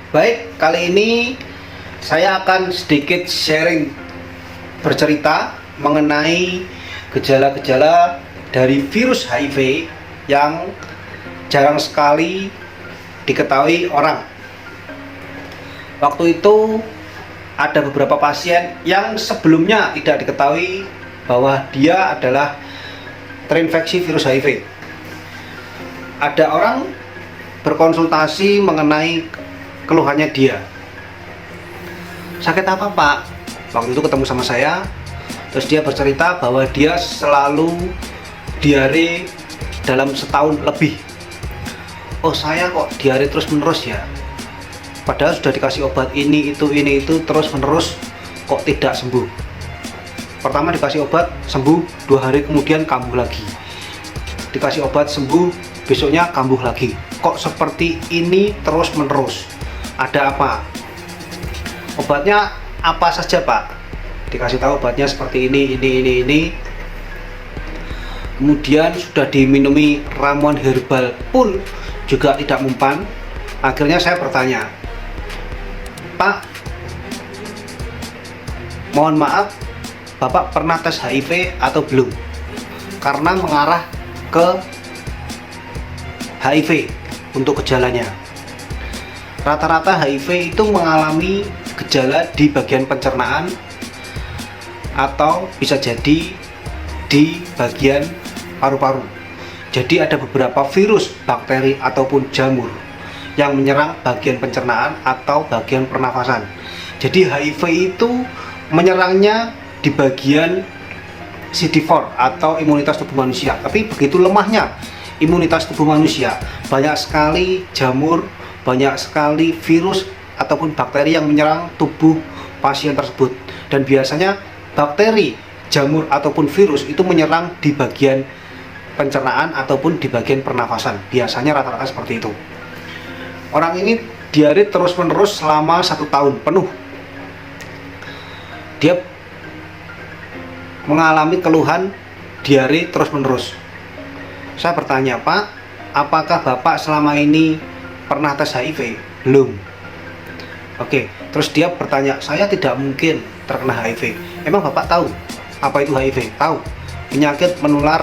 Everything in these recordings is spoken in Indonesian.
Baik, kali ini saya akan sedikit sharing bercerita mengenai gejala-gejala dari virus HIV yang jarang sekali diketahui orang. Waktu itu ada beberapa pasien yang sebelumnya tidak diketahui bahwa dia adalah terinfeksi virus HIV. Ada orang berkonsultasi mengenai keluhannya dia, sakit apa pak? Waktu itu ketemu sama saya, terus dia bercerita bahwa dia selalu diare dalam setahun lebih. Oh saya kok diare terus menerus ya, padahal sudah dikasih obat ini itu terus menerus kok tidak sembuh. Pertama dikasih obat sembuh, 2 hari kemudian kambuh lagi, dikasih obat sembuh, besoknya kambuh lagi. Kok seperti ini terus menerus? Ada apa? Obatnya apa saja pak? Dikasih tahu obatnya seperti ini. Kemudian sudah diminumi ramuan herbal pun juga tidak mempan. Akhirnya saya bertanya, Pak, mohon maaf, Bapak pernah tes HIV atau belum? Karena mengarah ke HIV untuk gejalanya. Rata-rata HIV itu mengalami gejala di bagian pencernaan atau bisa jadi di bagian paru-paru. Jadi ada beberapa virus, bakteri ataupun jamur yang menyerang bagian pencernaan atau bagian pernafasan. Jadi HIV itu menyerangnya di bagian CD4 atau imunitas tubuh manusia. Tapi begitu lemahnya imunitas tubuh manusia, banyak sekali jamur, banyak sekali virus ataupun bakteri yang menyerang tubuh pasien tersebut. Dan biasanya bakteri, jamur ataupun virus itu menyerang di bagian pencernaan ataupun di bagian pernafasan. Biasanya rata-rata seperti itu. Orang ini diare terus-menerus selama 1 tahun penuh. Dia mengalami keluhan diare terus-menerus. Saya bertanya, Pak, apakah Bapak selama ini pernah tes HIV? Belum. Oke, terus dia bertanya, saya tidak mungkin terkena HIV. Emang Bapak tahu apa itu HIV? Tahu, penyakit menular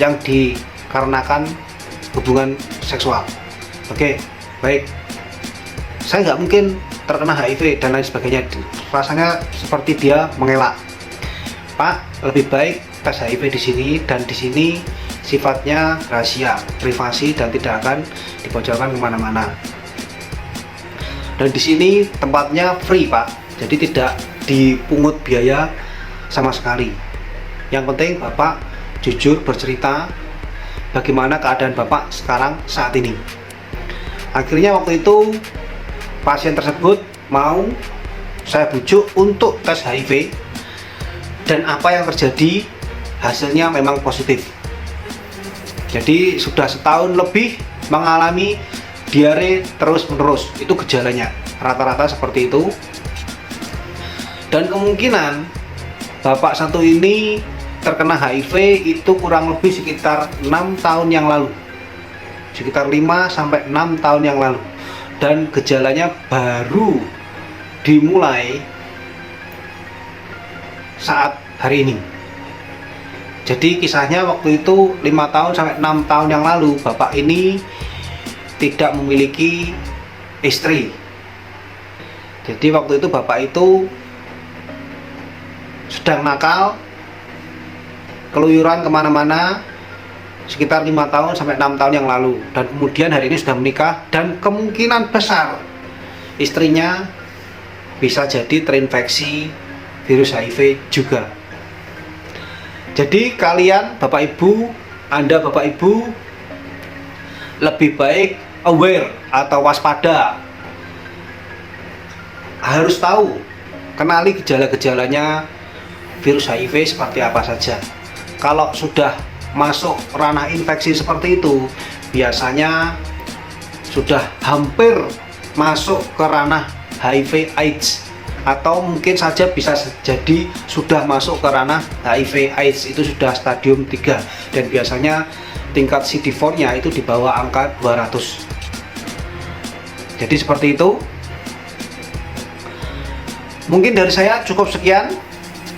yang dikarenakan hubungan seksual. Oke, baik, saya nggak mungkin terkena HIV dan lain sebagainya. Rasanya seperti dia mengelak. Pak, lebih baik tes HIV di sini, dan di sini sifatnya rahasia, privasi, dan tidak akan dibocorkan kemana-mana. Dan di sini tempatnya free pak, jadi tidak dipungut biaya sama sekali. Yang penting bapak jujur bercerita bagaimana keadaan bapak sekarang saat ini. Akhirnya waktu itu pasien tersebut mau saya bujuk untuk tes HIV, dan apa yang terjadi, hasilnya memang positif. Jadi sudah setahun lebih mengalami diare terus-menerus. Itu gejalanya, rata-rata seperti itu. Dan kemungkinan bapak satu ini terkena HIV itu kurang lebih sekitar 6 tahun yang lalu, sekitar 5-6 tahun yang lalu. Dan gejalanya baru dimulai saat hari ini. Jadi kisahnya waktu itu 5-6 tahun yang lalu, bapak ini tidak memiliki istri. Jadi waktu itu bapak itu sedang nakal, keluyuran kemana-mana sekitar 5-6 tahun yang lalu. Dan kemudian hari ini sudah menikah, dan kemungkinan besar istrinya bisa jadi terinfeksi virus HIV juga. Jadi kalian Bapak Ibu, Anda Bapak Ibu lebih baik aware atau waspada. Harus tahu, kenali gejala-gejalanya virus HIV seperti apa saja. Kalau sudah masuk ranah infeksi seperti itu, biasanya sudah hampir masuk ke ranah HIV AIDS, atau mungkin saja bisa jadi sudah masuk ke ranah HIV AIDS, itu sudah stadium 3, dan biasanya tingkat CD4 nya itu di bawah angka 200. Jadi seperti itu. Mungkin dari saya cukup sekian.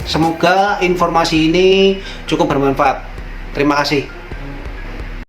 Semoga informasi ini cukup bermanfaat. Terima kasih.